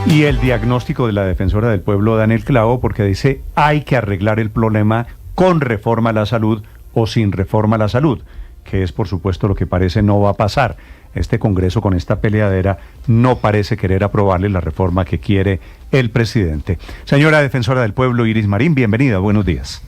Y el diagnóstico de la defensora del pueblo da en el clavo porque dice hay que arreglar el problema con reforma a la salud o sin reforma a la salud, que es por supuesto lo que parece no va a pasar. Este Congreso con esta peleadera no parece querer aprobarle la reforma que quiere el presidente. Señora defensora del pueblo Iris Marín, bienvenida, buenos días.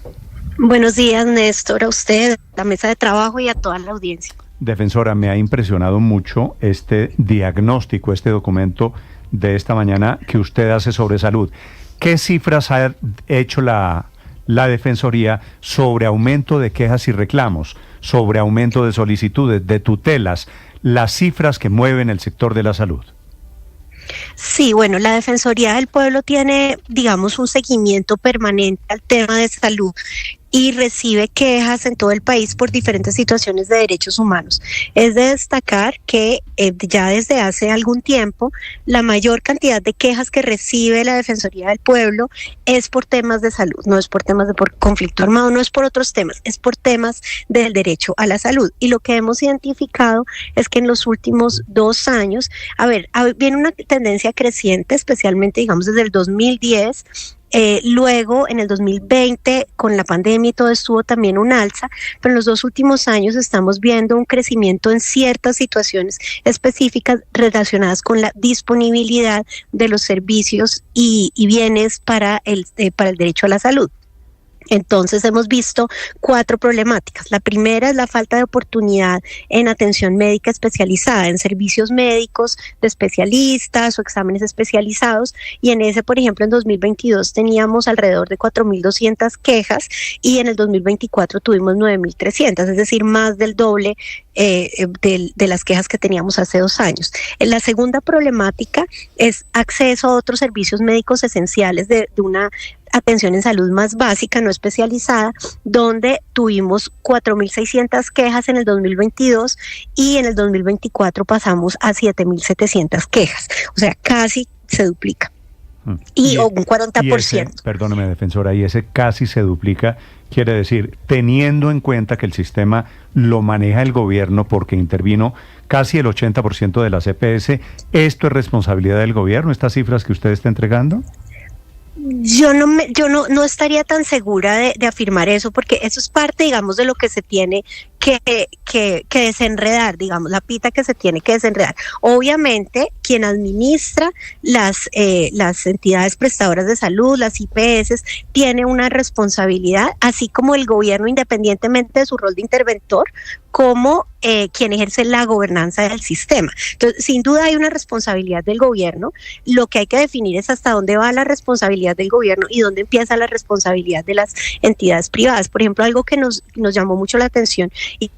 Buenos días, Néstor, a usted, a la mesa de trabajo y a toda la audiencia. Defensora, me ha impresionado mucho este diagnóstico, este documento de esta mañana que usted hace sobre salud. ¿Qué cifras ha hecho la Defensoría sobre aumento de quejas y reclamos, sobre aumento de solicitudes, de tutelas, las cifras que mueven el sector de la salud? Sí, bueno, la Defensoría del Pueblo tiene, digamos, un seguimiento permanente al tema de salud y recibe quejas en todo el país por diferentes situaciones de derechos humanos. Es de destacar que ya desde hace algún tiempo la mayor cantidad de quejas que recibe la Defensoría del Pueblo es por temas de salud, no es por temas de por conflicto armado, no es por otros temas, es por temas del derecho a la salud. Y lo que hemos identificado es que en los últimos 2 años, viene una tendencia creciente, especialmente digamos desde el 2010, luego en el 2020 con la pandemia y todo estuvo también un alza, pero en los 2 últimos años estamos viendo un crecimiento en ciertas situaciones específicas relacionadas con la disponibilidad de los servicios y bienes para el derecho a la salud. Entonces hemos visto 4 problemáticas. La primera es la falta de oportunidad en atención médica especializada, en servicios médicos de especialistas o exámenes especializados, y en ese, por ejemplo, en 2022 teníamos alrededor de 4.200 quejas y en el 2024 tuvimos 9.300, es decir, más del doble de las quejas que teníamos hace 2 años. La segunda problemática es acceso a otros servicios médicos esenciales de una atención en salud más básica, no especializada, donde tuvimos 4.600 quejas en el 2022 y en el 2024 pasamos a 7.700 quejas, o sea, casi se duplica. Y un 40%. Perdóneme, defensora, y ese casi se duplica, quiere decir, teniendo en cuenta que el sistema lo maneja el gobierno porque intervino casi el 80% de las EPS, ¿esto es responsabilidad del gobierno, estas cifras que usted está entregando? Yo no estaría tan segura de afirmar eso, porque eso es parte, digamos, de lo que se tiene que desenredar, digamos, la pita que se tiene que desenredar. Obviamente, quien administra las entidades prestadoras de salud, las IPS, tiene una responsabilidad, así como el gobierno, independientemente de su rol de interventor, como quien ejerce la gobernanza del sistema. Entonces, sin duda hay una responsabilidad del gobierno. Lo que hay que definir es hasta dónde va la responsabilidad del gobierno y dónde empieza la responsabilidad de las entidades privadas. Por ejemplo, algo que nos llamó mucho la atención y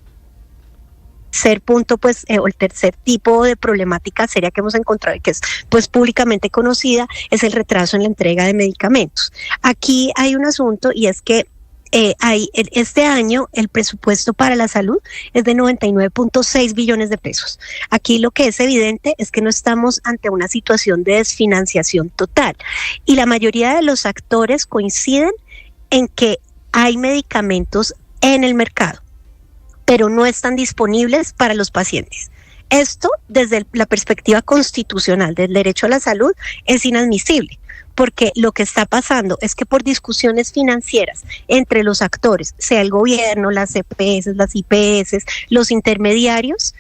el tercer tipo de problemática seria que hemos encontrado y que es pues públicamente conocida es el retraso en la entrega de medicamentos. Aquí hay un asunto y es que este año el presupuesto para la salud es de 99.6 billones de pesos. Aquí lo que es evidente es que no estamos ante una situación de desfinanciación total y la mayoría de los actores coinciden en que hay medicamentos en el mercado, pero no están disponibles para los pacientes. Esto, desde la perspectiva constitucional del derecho a la salud, es inadmisible, porque lo que está pasando es que por discusiones financieras entre los actores, sea el gobierno, las EPS, las IPS, los intermediarios,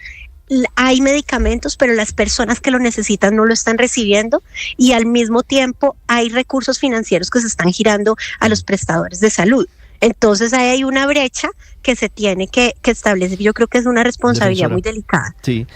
hay medicamentos, pero las personas que lo necesitan no lo están recibiendo y al mismo tiempo hay recursos financieros que se están girando a los prestadores de salud. Entonces ahí hay una brecha que se tiene que establecer. Yo creo que es una responsabilidad muy delicada. Sí,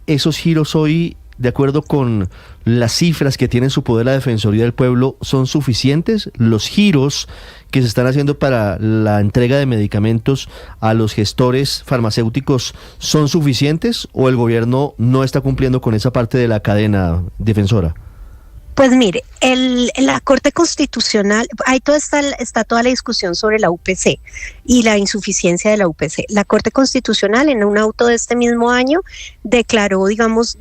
esos giros hoy, de acuerdo con las cifras que tiene en su poder la Defensoría del Pueblo, ¿son suficientes? ¿Los giros que se están haciendo para la entrega de medicamentos a los gestores farmacéuticos son suficientes o el gobierno no está cumpliendo con esa parte de la cadena, defensora? Pues mire, la Corte Constitucional, ahí está toda la discusión sobre la UPC y la insuficiencia de la UPC. La Corte Constitucional en un auto de este mismo año declaró, digamos,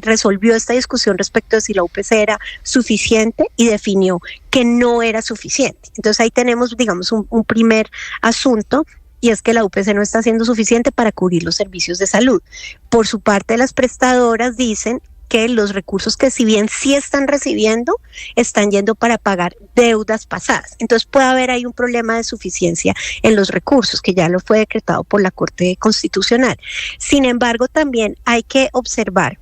resolvió esta discusión respecto de si la UPC era suficiente y definió que no era suficiente. Entonces ahí tenemos, digamos, un primer asunto. Y es que la UPC no está siendo suficiente para cubrir los servicios de salud. Por su parte, las prestadoras dicen que los recursos que si bien sí están recibiendo, están yendo para pagar deudas pasadas. Entonces puede haber ahí un problema de suficiencia en los recursos, que ya lo fue decretado por la Corte Constitucional. Sin embargo, también hay que observar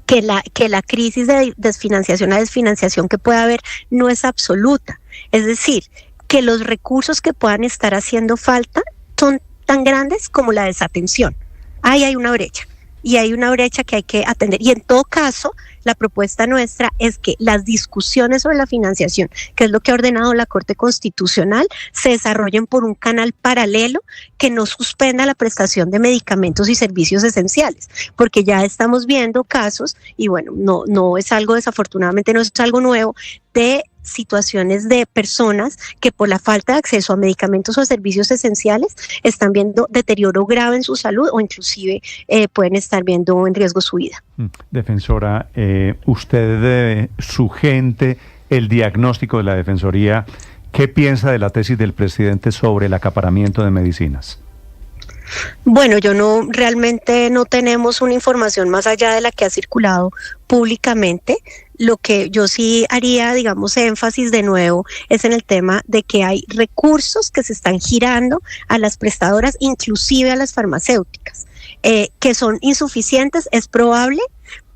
que la crisis de desfinanciación a desfinanciación que puede haber no es absoluta. Es decir, que los recursos que puedan estar haciendo falta son tan grandes como la desatención. Ahí hay una brecha. Y hay una brecha que hay que atender. Y en todo caso, la propuesta nuestra es que las discusiones sobre la financiación, que es lo que ha ordenado la Corte Constitucional, se desarrollen por un canal paralelo que no suspenda la prestación de medicamentos y servicios esenciales, porque ya estamos viendo casos, y bueno, no es algo, desafortunadamente no es algo nuevo, de situaciones de personas que por la falta de acceso a medicamentos o a servicios esenciales están viendo deterioro grave en su salud o inclusive pueden estar viendo en riesgo su vida. Defensora, usted, su gente, el diagnóstico de la Defensoría, ¿qué piensa de la tesis del presidente sobre el acaparamiento de medicinas? Bueno, realmente no tenemos una información más allá de la que ha circulado públicamente. Lo que yo sí haría, digamos, énfasis de nuevo es en el tema de que hay recursos que se están girando a las prestadoras, inclusive a las farmacéuticas, que son insuficientes, es probable,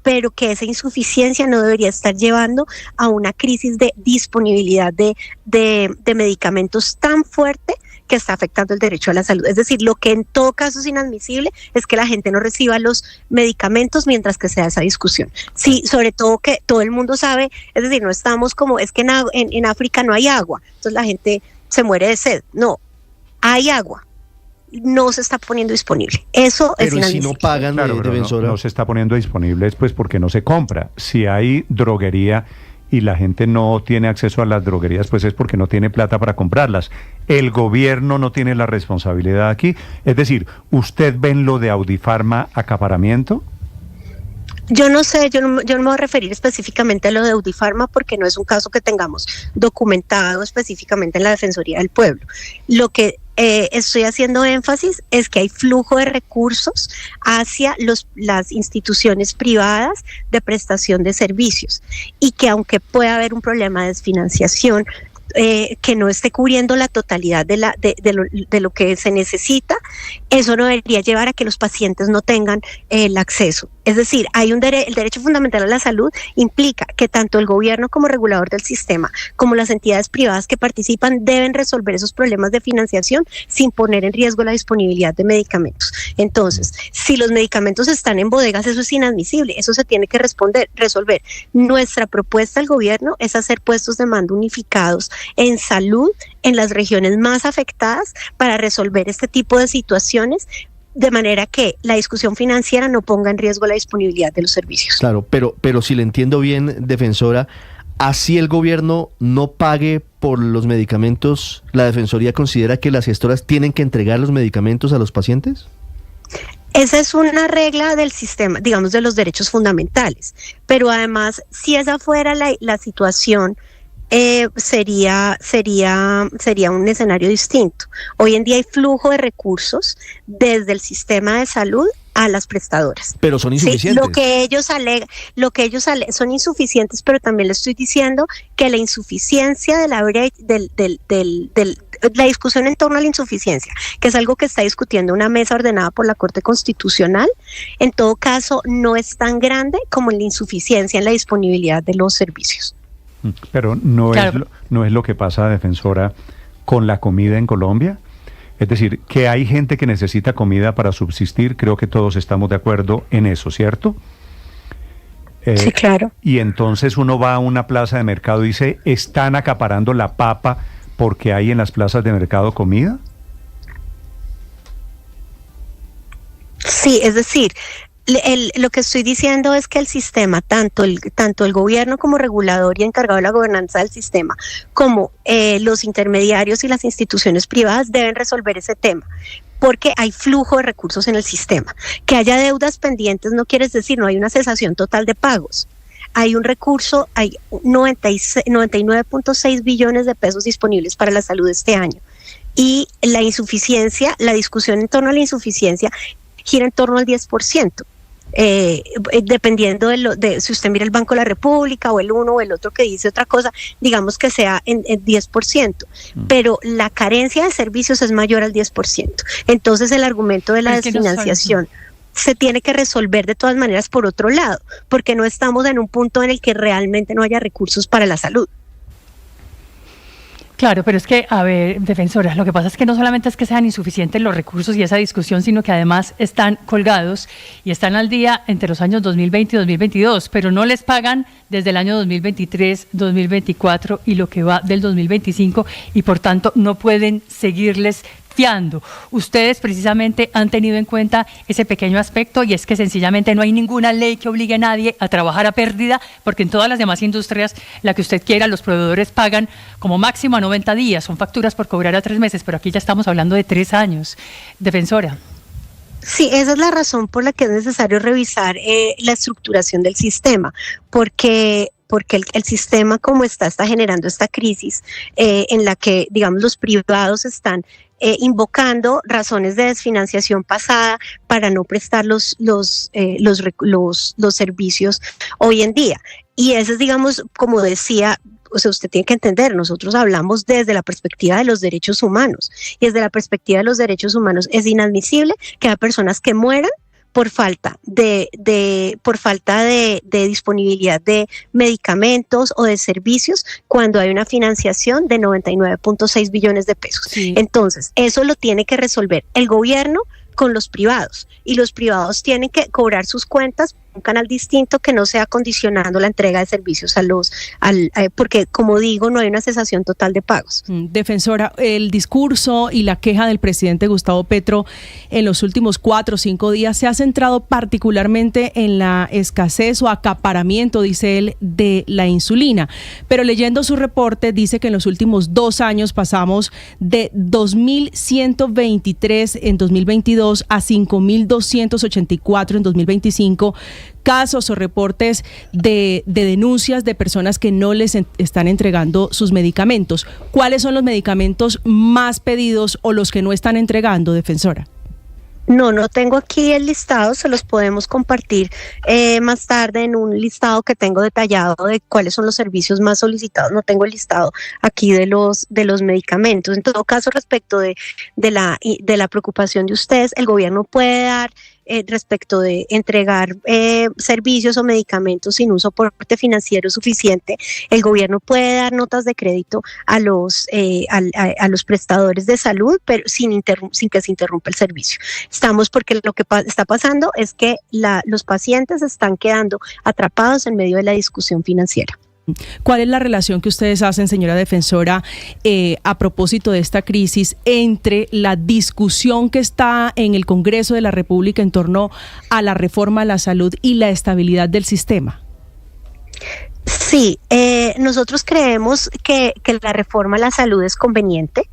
pero que esa insuficiencia no debería estar llevando a una crisis de disponibilidad de medicamentos tan fuerte que está afectando el derecho a la salud. Es decir, lo que en todo caso es inadmisible es que la gente no reciba los medicamentos mientras que se da esa discusión. Sí, sobre todo que todo el mundo sabe, es decir, no estamos como, es que en África no hay agua, entonces la gente se muere de sed. No, hay agua, no se está poniendo disponible. Eso es inadmisible. Pero si no pagan, claro, Defensora. No se está poniendo disponible es pues porque no se compra. Si hay droguería y la gente no tiene acceso a las droguerías, pues es porque no tiene plata para comprarlas. El gobierno no tiene la responsabilidad aquí. Es decir, ¿usted ve en lo de Audifarma acaparamiento? Yo no sé, yo no me voy a referir específicamente a lo de Audifarma porque no es un caso que tengamos documentado específicamente en la Defensoría del Pueblo. Lo que estoy haciendo énfasis es que hay flujo de recursos hacia las instituciones privadas de prestación de servicios y que aunque pueda haber un problema de desfinanciación, que no esté cubriendo la totalidad de lo que se necesita, eso no debería llevar a que los pacientes no tengan el acceso. Es decir, hay el derecho fundamental a la salud implica que tanto el gobierno como regulador del sistema, como las entidades privadas que participan, deben resolver esos problemas de financiación sin poner en riesgo la disponibilidad de medicamentos. Entonces, si los medicamentos están en bodegas, eso es inadmisible, eso se tiene que resolver. Nuestra propuesta al gobierno es hacer puestos de mando unificados en salud en las regiones más afectadas para resolver este tipo de situaciones, de manera que la discusión financiera no ponga en riesgo la disponibilidad de los servicios. Claro, pero si le entiendo bien, Defensora, así el gobierno no pague por los medicamentos, ¿la Defensoría considera que las gestoras tienen que entregar los medicamentos a los pacientes? Esa es una regla del sistema, digamos, de los derechos fundamentales, pero además, si esa fuera la situación, sería un escenario distinto. Hoy en día hay flujo de recursos desde el sistema de salud a las prestadoras. Pero son insuficientes. Sí, lo que ellos son insuficientes, pero también le estoy diciendo que la insuficiencia de la discusión en torno a la insuficiencia, que es algo que está discutiendo una mesa ordenada por la Corte Constitucional, en todo caso no es tan grande como la insuficiencia en la disponibilidad de los servicios. Pero no es lo que pasa, Defensora, con la comida en Colombia. Es decir, que hay gente que necesita comida para subsistir, creo que todos estamos de acuerdo en eso, ¿cierto? Sí, claro. Y entonces uno va a una plaza de mercado y dice, ¿están acaparando la papa porque hay en las plazas de mercado comida? Sí, es decir, lo que estoy diciendo es que el sistema, tanto el gobierno como regulador y encargado de la gobernanza del sistema, como los intermediarios y las instituciones privadas deben resolver ese tema, porque hay flujo de recursos en el sistema. Que haya deudas pendientes no quiere decir no hay una cesación total de pagos. Hay un recurso, hay 99.6 billones de pesos disponibles para la salud este año. Y la insuficiencia, la discusión en torno a la insuficiencia gira en torno al 10%. dependiendo de si usted mira el Banco de la República o el uno o el otro que dice otra cosa, digamos que sea en 10%, pero la carencia de servicios es mayor al 10%. Entonces el argumento de la desfinanciación se tiene que resolver de todas maneras por otro lado, porque no estamos en un punto en el que realmente no haya recursos para la salud. Claro, pero es que, a ver, defensora, lo que pasa es que no solamente es que sean insuficientes los recursos y esa discusión, sino que además están colgados y están al día entre los años 2020 y 2022, pero no les pagan desde el año 2023, 2024 y lo que va del 2025 y por tanto no pueden seguirles fiando. Ustedes precisamente han tenido en cuenta ese pequeño aspecto y es que sencillamente no hay ninguna ley que obligue a nadie a trabajar a pérdida, porque en todas las demás industrias, la que usted quiera, los proveedores pagan como máximo a 90 días, son facturas por cobrar a 3 meses, pero aquí ya estamos hablando de 3 años. Defensora. Sí, esa es la razón por la que es necesario revisar la estructuración del sistema, porque el sistema como está generando esta crisis en la que, digamos, los privados están invocando razones de desfinanciación pasada para no prestar los servicios hoy en día. Y eso es, digamos, como decía, o sea, usted tiene que entender, nosotros hablamos desde la perspectiva de los derechos humanos, y desde la perspectiva de los derechos humanos es inadmisible que haya personas que mueran por falta de disponibilidad de medicamentos o de servicios cuando hay una financiación de 99.6 billones de pesos. Sí. Entonces, eso lo tiene que resolver el gobierno con los privados, y los privados tienen que cobrar sus cuentas un canal distinto que no sea condicionando la entrega de servicios porque, como digo, no hay una cesación total de pagos. Defensora, el discurso y la queja del presidente Gustavo Petro en los últimos 4 o 5 días se ha centrado particularmente en la escasez o acaparamiento, dice él, de la insulina. Pero leyendo su reporte dice que en los últimos 2 años pasamos de 2.123 en 2022 a 5.284 en 2025, casos o reportes de denuncias de personas que no les están entregando sus medicamentos. ¿Cuáles son los medicamentos más pedidos o los que no están entregando, defensora? No tengo aquí el listado, se los podemos compartir más tarde en un listado que tengo detallado de cuáles son los servicios más solicitados. No tengo el listado aquí de los medicamentos. En todo caso, respecto de la preocupación de ustedes, el gobierno puede dar respecto de entregar servicios o medicamentos sin un soporte financiero suficiente. El gobierno puede dar notas de crédito a los prestadores de salud, pero sin que se interrumpa el servicio. Porque lo que está pasando es que los pacientes están quedando atrapados en medio de la discusión financiera. ¿Cuál es la relación que ustedes hacen, señora defensora, a propósito de esta crisis entre la discusión que está en el Congreso de la República en torno a la reforma a la salud y la estabilidad del sistema? Sí, nosotros creemos que la reforma a la salud es conveniente.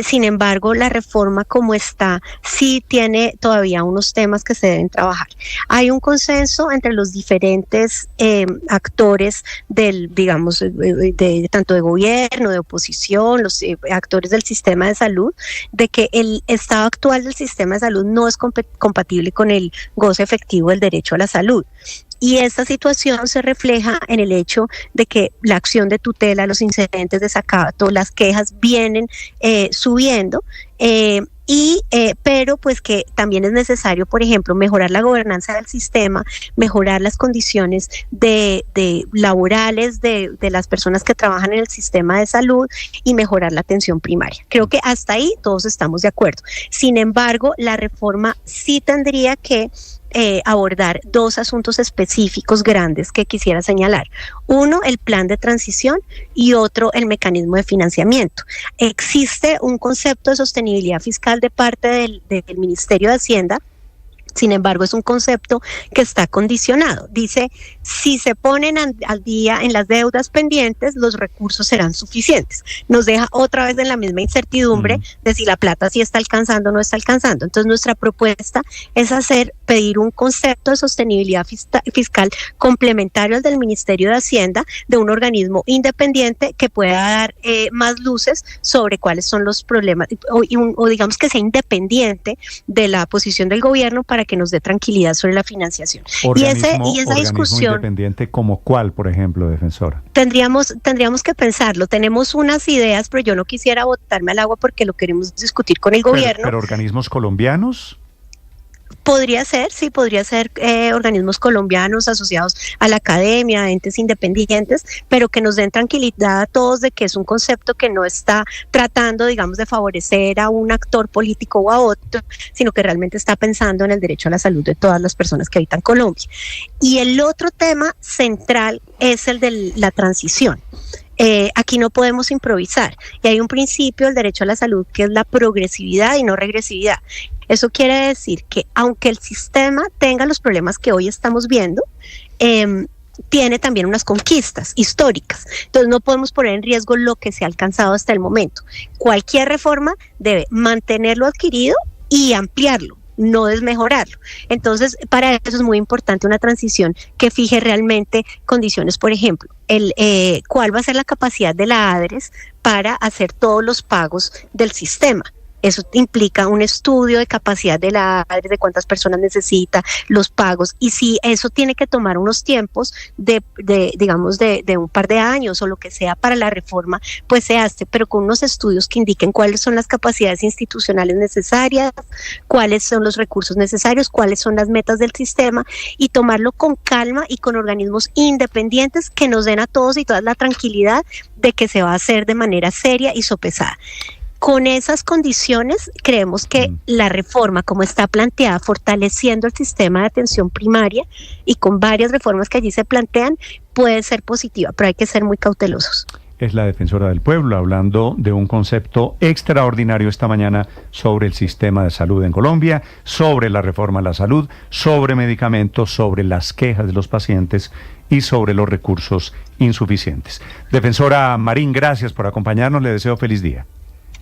Sin embargo, la reforma como está sí tiene todavía unos temas que se deben trabajar. Hay un consenso entre los diferentes actores tanto de gobierno, de oposición, los actores del sistema de salud, de que el estado actual del sistema de salud no es compatible con el goce efectivo del derecho a la salud. Y esta situación se refleja en el hecho de que la acción de tutela, los incidentes de desacato, las quejas vienen subiendo, pero pues que también es necesario, por ejemplo, mejorar la gobernanza del sistema, mejorar las condiciones de laborales de las personas que trabajan en el sistema de salud y mejorar la atención primaria. Creo que hasta ahí todos estamos de acuerdo. Sin embargo, la reforma sí tendría que abordar 2 asuntos específicos grandes que quisiera señalar. Uno, el plan de transición, y otro, el mecanismo de financiamiento. Existe un concepto de sostenibilidad fiscal de parte del Ministerio de Hacienda. Sin embargo, es un concepto que está condicionado. Dice, si se ponen al día en las deudas pendientes, los recursos serán suficientes. Nos deja otra vez en la misma incertidumbre de si la plata sí está alcanzando o no está alcanzando. Entonces, nuestra propuesta es pedir un concepto de sostenibilidad fiscal complementario al del Ministerio de Hacienda, de un organismo independiente que pueda dar más luces sobre cuáles son los problemas, o digamos que sea independiente de la posición del gobierno para para que nos dé tranquilidad sobre la financiación. Organismo Y esa discusión independiente como cuál, por ejemplo, defensora. tendríamos que pensarlo. Tenemos unas ideas, pero yo no quisiera botarme al agua porque lo queremos discutir con el gobierno. Pero organismos colombianos. Podría ser, sí, podría ser organismos colombianos asociados a la academia, entes independientes, pero que nos den tranquilidad a todos de que es un concepto que no está tratando, digamos, de favorecer a un actor político o a otro, sino que realmente está pensando en el derecho a la salud de todas las personas que habitan Colombia. Y el otro tema central es el de la transición. Aquí no podemos improvisar y hay un principio del derecho a la salud que es la progresividad y no regresividad. Eso quiere decir que aunque el sistema tenga los problemas que hoy estamos viendo, tiene también unas conquistas históricas. Entonces no podemos poner en riesgo lo que se ha alcanzado hasta el momento. Cualquier reforma debe mantener lo adquirido y ampliarlo, no desmejorarlo. Entonces, para eso es muy importante una transición que fije realmente condiciones, por ejemplo, cuál va a ser la capacidad de la ADRES para hacer todos los pagos del sistema. Eso implica un estudio de capacidad de la ADRES, de cuántas personas necesita, los pagos, y si eso tiene que tomar unos tiempos de un par de años o lo que sea para la reforma, pues se hace, pero con unos estudios que indiquen cuáles son las capacidades institucionales necesarias, cuáles son los recursos necesarios, cuáles son las metas del sistema, y tomarlo con calma y con organismos independientes que nos den a todos y todas la tranquilidad de que se va a hacer de manera seria y sopesada. Con esas condiciones, creemos que la reforma, como está planteada, fortaleciendo el sistema de atención primaria y con varias reformas que allí se plantean, puede ser positiva, pero hay que ser muy cautelosos. Es la defensora del pueblo hablando de un concepto extraordinario esta mañana sobre el sistema de salud en Colombia, sobre la reforma a la salud, sobre medicamentos, sobre las quejas de los pacientes y sobre los recursos insuficientes. Defensora Marín, gracias por acompañarnos, le deseo feliz día.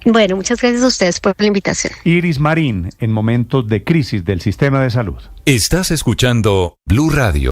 Bueno, muchas gracias a ustedes por la invitación. Iris Marín, en momentos de crisis del sistema de salud. Estás escuchando Blue Radio.